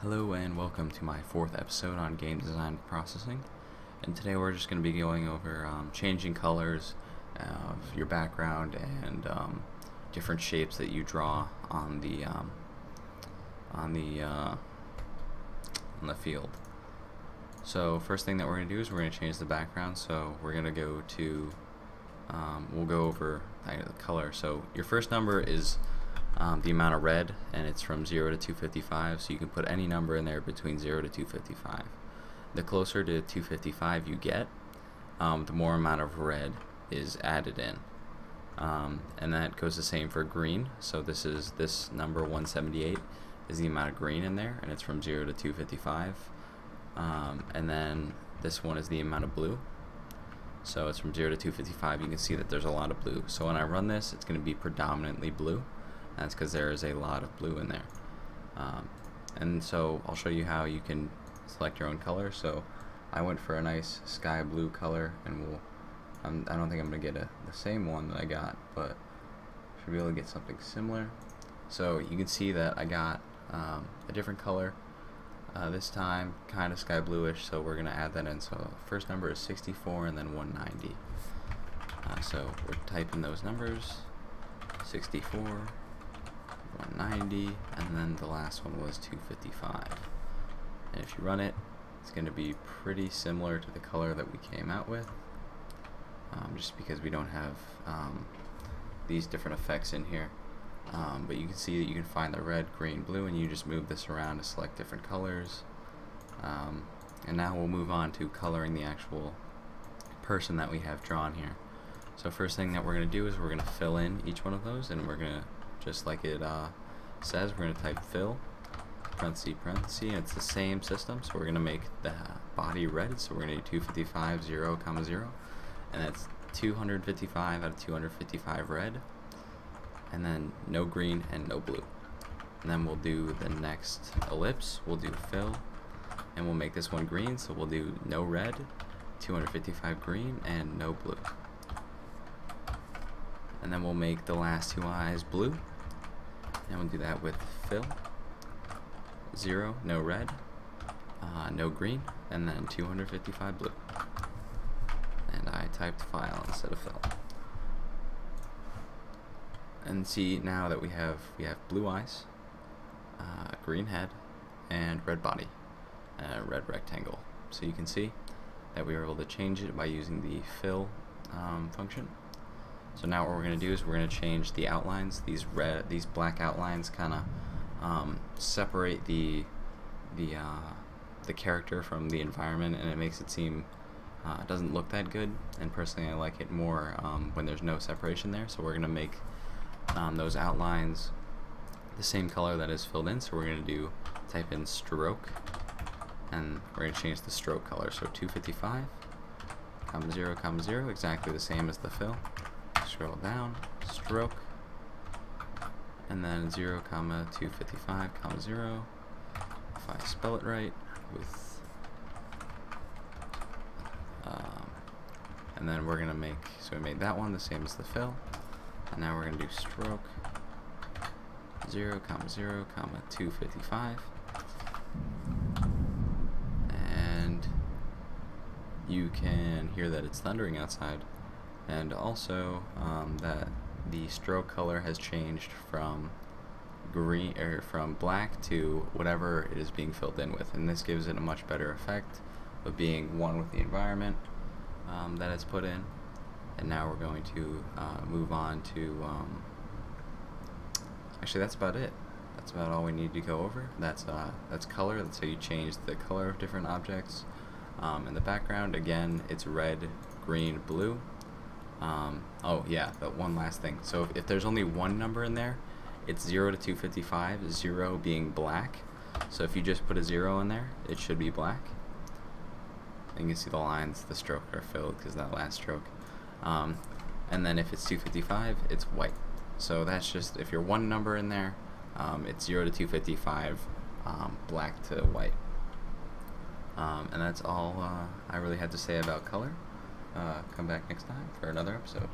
Hello and welcome to my fourth episode on game design processing, and today we're just going to be going over changing colors of your background and different shapes that you draw on the field. So first thing that we're going to do is we're going to change the background. So we're going to go to we'll go over the color. So your first number is the amount of red, and it's from 0 to 255, so you can put any number in there between 0 to 255. The closer to 255 you get, the more amount of red is added in. And that goes the same for green. So this number 178 is the amount of green in there, and it's from 0 to 255. And then this one is the amount of blue. So it's from 0 to 255. You can see that there's a lot of blue. So when I run this, it's going to be predominantly blue. That's because there is a lot of blue in there. And so I'll show you how you can select your own color. So I went for a nice sky blue color, and I don't think I'm going to get the same one that I got, but should be able to get something similar. So you can see that I got a different color this time, kind of sky bluish, so we're going to add that in. So first number is 64 and then 190. So we're typing those numbers, 64, 190, and then the last one was 255. And if you run it, it's going to be pretty similar to the color that we came out with, just because we don't have these different effects in here. But you can see that you can find the red, green, blue, and you just move this around to select different colors. And now we'll move on to coloring the actual person that we have drawn here. So first thing that we're going to do is we're going to fill in each one of those, and we're going to, just like it says, we're going to type fill, parenthesis, parenthesis, and it's the same system. So we're going to make the body red, so we're going to do 255, 0, 0, and that's 255 out of 255 red, and then no green and no blue. And then we'll do the next ellipse, we'll do fill, and we'll make this one green, so we'll do no red, 255 green, and no blue. And then we'll make the last two eyes blue, and we'll do that with fill, 0, no red, no green, and then 255 blue. And I typed file instead of fill. And see now that we have blue eyes, green head, and red body, and a red rectangle. So you can see that we were able to change it by using the fill function. So now what we're going to do is we're going to change the outlines. These black outlines kind of separate the character from the environment, and it makes it seem it doesn't look that good. And personally, I like it more when there's no separation there. So we're going to make those outlines the same color that is filled in. So we're going to type in stroke, and we're going to change the stroke color. So 255, 0, 0, exactly the same as the fill. Scroll down, stroke, and then 0, 255, 0, if I spell it right, with and then we're going to make, so we made that one the same as the fill, and now we're going to do stroke, 0, 0, 255, and you can hear that it's thundering outside. And also that the stroke color has changed from green, or from black, to whatever it is being filled in with, and this gives it a much better effect of being one with the environment that it's put in. And now we're going to move on to actually that's about it. That's about all we need to go over. That's color. That's how you change the color of different objects. In the background, again, it's red, green, blue. Oh yeah, but one last thing. So if there's only one number in there, it's 0 to 255, 0 being black. So if you just put a 0 in there, it should be black. And you can see the lines, the stroke are filled because that last stroke. And then if it's 255, it's white. So that's just, if you're one number in there, it's 0 to 255, black to white. And that's all I really had to say about color. Come back next time for another episode.